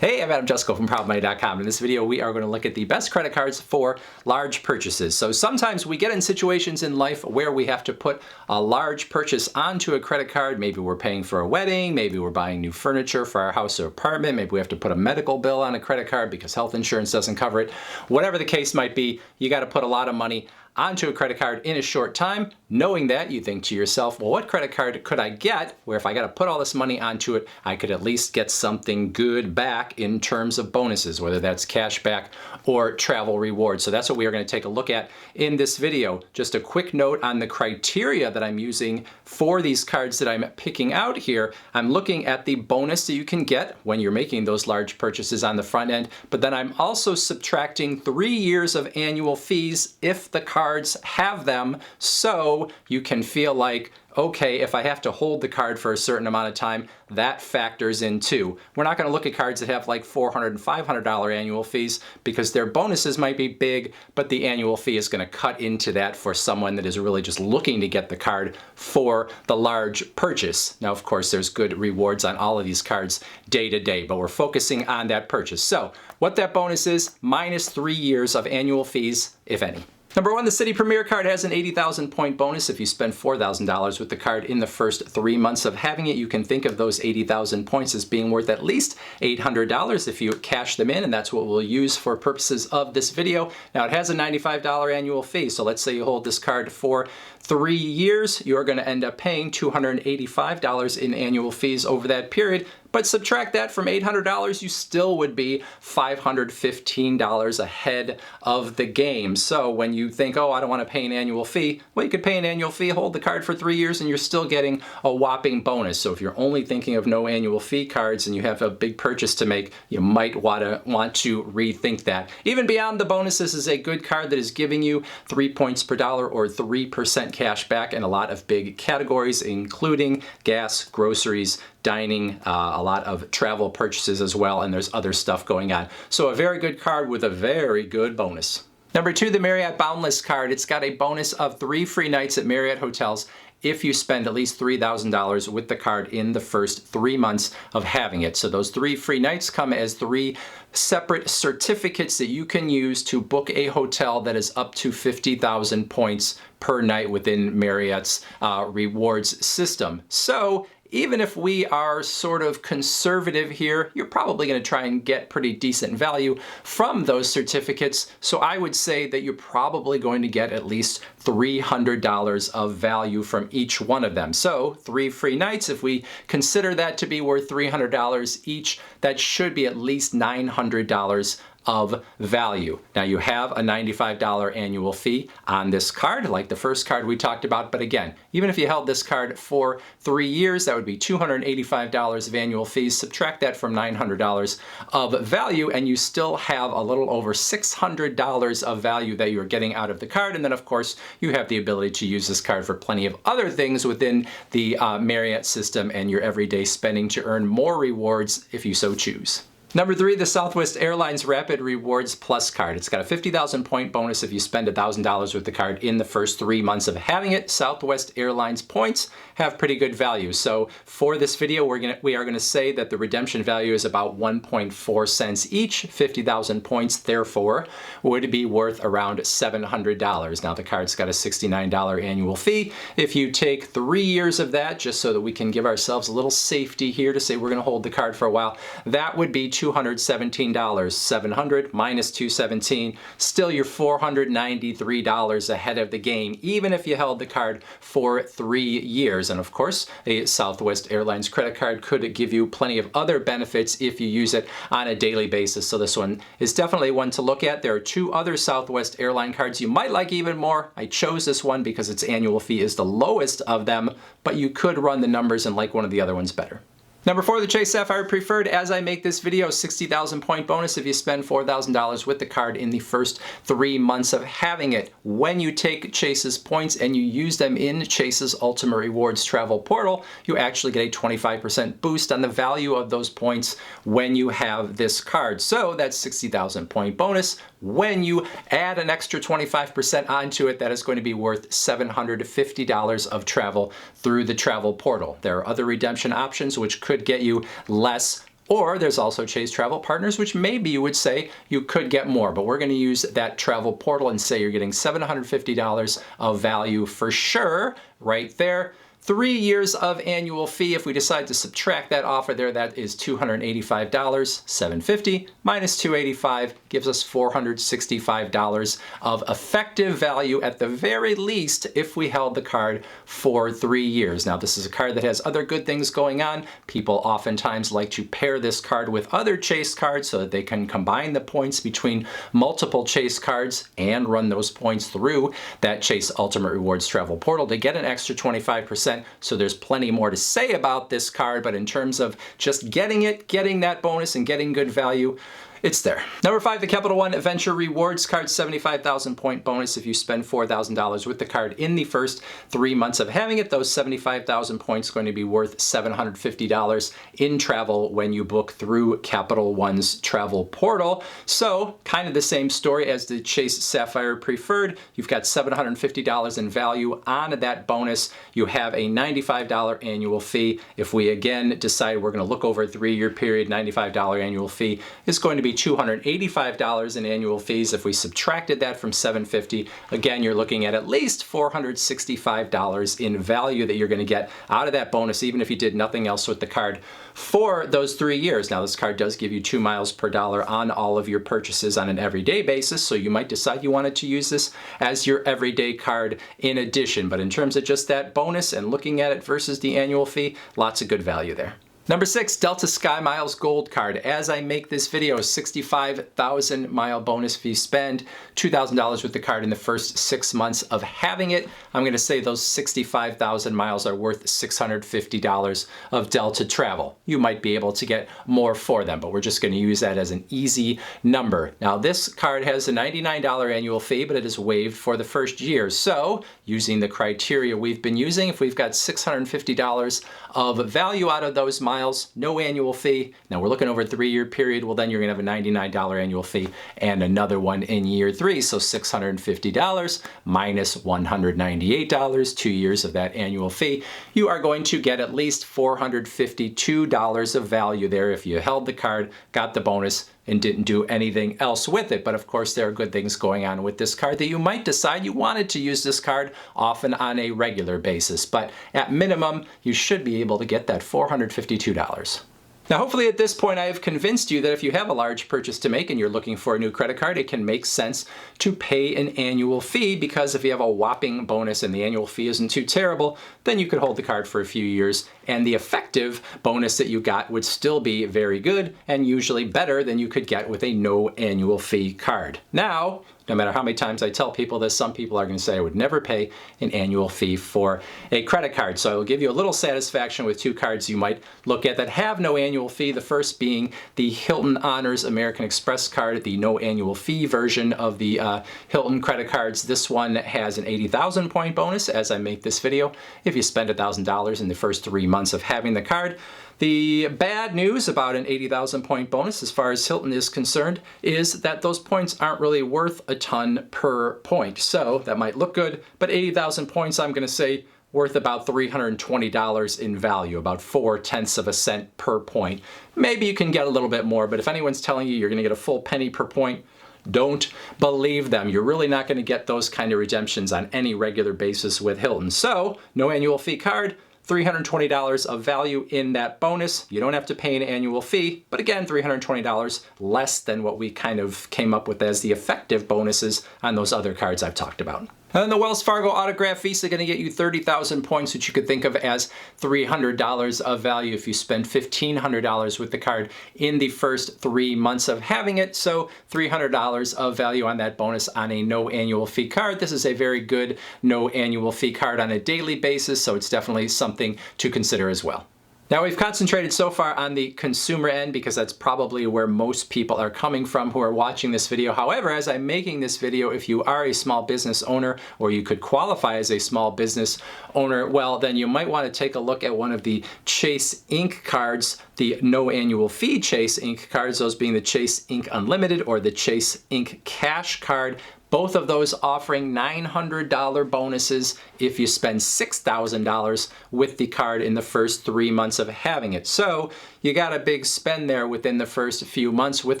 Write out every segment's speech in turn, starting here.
Hey, I'm Jusko from ProudMoney.com. In this video, we are going to look at the best credit cards for large purchases. So sometimes we get in situations in life where we have to put a large purchase onto a credit card. Maybe we're paying for a wedding, maybe we're buying new furniture for our house or apartment, maybe we have to put a medical bill on a credit card because health insurance doesn't cover it. Whatever the case might be, you got to put a lot of money onto a credit card in a short time. Knowing that, you think to yourself, well, what credit card could I get where if I got to put all this money onto it, I could at least get something good back in terms of bonuses, whether that's cash back or travel rewards. So that's what we are going to take a look at in this video. Just a quick note on the criteria that I'm using for these cards that I'm picking out here. I'm looking at the bonus that you can get when you're making those large purchases on the front end, but then I'm also subtracting 3 years of annual fees if the cards have them, so you can feel like, okay, if I have to hold the card for a certain amount of time, that factors in too. We're not going to look at cards that have like $400 and $500 annual fees because their bonuses might be big, but the annual fee is going to cut into that for someone that is really just looking to get the card for the large purchase. Now, of course, there's good rewards on all of these cards day to day, but we're focusing on that purchase. So what that bonus is, minus 3 years of annual fees, if any. Number one, the City Premier card has an 80,000 point bonus. If you spend $4,000 with the card in the first 3 months of having it, you can think of those 80,000 points as being worth at least $800 if you cash them in, and that's what we'll use for purposes of this video. Now, it has a $95 annual fee, so let's say you hold this card for 3 years, you're going to end up paying $285 in annual fees over that period. But subtract that from $800, you still would be $515 ahead of the game. So when you think, oh, I don't want to pay an annual fee, well, you could pay an annual fee, hold the card for 3 years, and you're still getting a whopping bonus. So if you're only thinking of no annual fee cards and you have a big purchase to make, you might want to rethink that. Even beyond the bonus, this is a good card that is giving you 3 points per dollar or 3% cash back in a lot of big categories, including gas, groceries, dining, a lot of travel purchases as well, and there's other stuff going on. So a very good card with a very good bonus. Number two, the Marriott Boundless card. It's got a bonus of 3 free nights at Marriott hotels if you spend at least $3,000 with the card in the first 3 months of having it. So those 3 free nights come as 3 separate certificates that you can use to book a hotel that is up to 50,000 points per night within Marriott's rewards system. So even if we are sort of conservative here, you're probably going to try and get pretty decent value from those certificates. So I would say that you're probably going to get at least $300 of value from each one of them. So 3 free nights, if we consider that to be worth $300 each, that should be at least $900 of value. Now you have a $95 annual fee on this card, like the first card we talked about, but again, even if you held this card for 3 years, that would be $285 of annual fees. Subtract that from $900 of value, and you still have a little over $600 of value that you're getting out of the card. And then, of course, you have the ability to use this card for plenty of other things within the Marriott system and your everyday spending to earn more rewards if you so choose. Number 3, the Southwest Airlines Rapid Rewards Plus card. It's got a 50,000 point bonus if you spend $1,000 with the card in the first 3 months of having it. Southwest Airlines points have pretty good value. So for this video, we are gonna say that the redemption value is about 1.4 cents each. 50,000 points, therefore, would be worth around $700. Now the card's got a $69 annual fee. If you take 3 years of that, just so that we can give ourselves a little safety here to say we're gonna hold the card for a while, that would be $217. 700 minus 217, still you're $493 ahead of the game, even if you held the card for 3 years. And of course, a Southwest Airlines credit card could give you plenty of other benefits if you use it on a daily basis. So this one is definitely one to look at. There are 2 other Southwest Airline cards you might like even more. I chose this one because its annual fee is the lowest of them, but you could run the numbers and like one of the other ones better. Number 4, the Chase Sapphire Preferred. As I make this video, 60,000 point bonus if you spend $4,000 with the card in the first 3 months of having it. When you take Chase's points and you use them in Chase's Ultimate Rewards travel portal, you actually get a 25% boost on the value of those points when you have this card. So that's 60,000 point bonus. When you add an extra 25% onto it, that is going to be worth $750 of travel through the travel portal. There are other redemption options which could get you less Or there's also Chase Travel Partners, which maybe you would say you could get more, but we're going to use that travel portal and say you're getting $750 of value for sure right there. 3 years of annual fee. If we decide to subtract that offer there, that is $285. $750 minus $285 gives us $465 of effective value at the very least if we held the card for 3 years. Now, this is a card that has other good things going on. People oftentimes like to pair this card with other Chase cards so that they can combine the points between multiple Chase cards and run those points through that Chase Ultimate Rewards travel portal to get an extra 25%. So there's plenty more to say about this card, but in terms of just getting it, getting that bonus and getting good value, it's there. Number 5, the Capital One Venture Rewards card, 75,000 point bonus if you spend $4,000 with the card in the first 3 months of having it. Those 75,000 points are going to be worth $750 in travel when you book through Capital One's travel portal. So kind of the same story as the Chase Sapphire Preferred. You've got $750 in value on that bonus. You have a $95 annual fee. If we again decide we're going to look over a 3-year period, $95 annual fee is going to be $285 in annual fees. If we subtracted that from $750, again, you're looking at least $465 in value that you're going to get out of that bonus, even if you did nothing else with the card for those 3 years. Now, this card does give you 2 miles per dollar on all of your purchases on an everyday basis, so you might decide you wanted to use this as your everyday card in addition. But in terms of just that bonus and looking at it versus the annual fee, lots of good value there. Number 6, Delta Sky Miles Gold Card. As I make this video, 65,000 mile bonus if you spend $2,000 with the card in the first 6 months of having it. I'm going to say those 65,000 miles are worth $650 of Delta travel. You might be able to get more for them, but we're just going to use that as an easy number. Now, this card has a $99 annual fee, but it is waived for the first year. So, using the criteria we've been using, if we've got $650 of value out of those miles, no annual fee. Now we're looking over a 3-year period. Well, then you're gonna have a $99 annual fee and another one in year 3. So $650 minus $198, 2 years of that annual fee. You are going to get at least $452 of value there if you held the card, got the bonus, and didn't do anything else with it. But of course, there are good things going on with this card that you might decide you wanted to use this card often on a regular basis. But at minimum, you should be able to get that $452. Now, hopefully at this point I have convinced you that if you have a large purchase to make and you're looking for a new credit card, it can make sense to pay an annual fee, because if you have a whopping bonus and the annual fee isn't too terrible, then you could hold the card for a few years and the effective bonus that you got would still be very good and usually better than you could get with a no annual fee card. Now, no matter how many times I tell people this, some people are going to say I would never pay an annual fee for a credit card. So I will give you a little satisfaction with 2 cards you might look at that have no annual fee. The first being the Hilton Honors American Express card, the no annual fee version of the Hilton credit cards. This one has an 80,000 point bonus as I make this video if you spend $1,000 in the first 3 months of having the card. The bad news about an 80,000 point bonus as far as Hilton is concerned is that those points aren't really worth a ton per point. So that might look good, but 80,000 points, I'm going to say, worth about $320 in value, about 0.4 cents per point. Maybe you can get a little bit more, but if anyone's telling you you're going to get a full penny per point, don't believe them. You're really not going to get those kind of redemptions on any regular basis with Hilton. So, no annual fee card, $320 of value in that bonus. You don't have to pay an annual fee, but again, $320 less than what we kind of came up with as the effective bonuses on those other cards I've talked about. And then the Wells Fargo Autograph Visa going to get you 30,000 points, which you could think of as $300 of value if you spend $1,500 with the card in the first 3 months of having it. So $300 of value on that bonus on a no annual fee card. This is a very good no annual fee card on a daily basis, so it's definitely something to consider as well. Now, we've concentrated so far on the consumer end because that's probably where most people are coming from who are watching this video. However, as I'm making this video, if you are a small business owner or you could qualify as a small business owner, well, then you might want to take a look at one of the Chase Ink cards, the no annual fee Chase Ink cards, those being the Chase Ink Unlimited or the Chase Ink Cash card. Both of those offering $900 bonuses if you spend $6,000 with the card in the first 3 months of having it. So you got a big spend there within the first few months with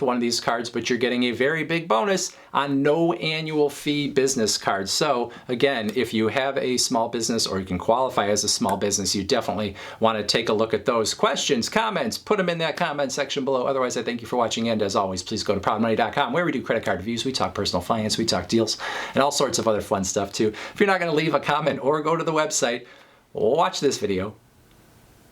one of these cards, but you're getting a very big bonus on no annual fee business cards. So again, if you have a small business or you can qualify as a small business, you definitely want to take a look at those. Questions, comments, put them in that comment section below. Otherwise, I thank you for watching, and as always, please go to proudmoney.com where we do credit card reviews, we talk personal finance, we talk deals, and all sorts of other fun stuff too. If you're not going to leave a comment or go to the website, watch this video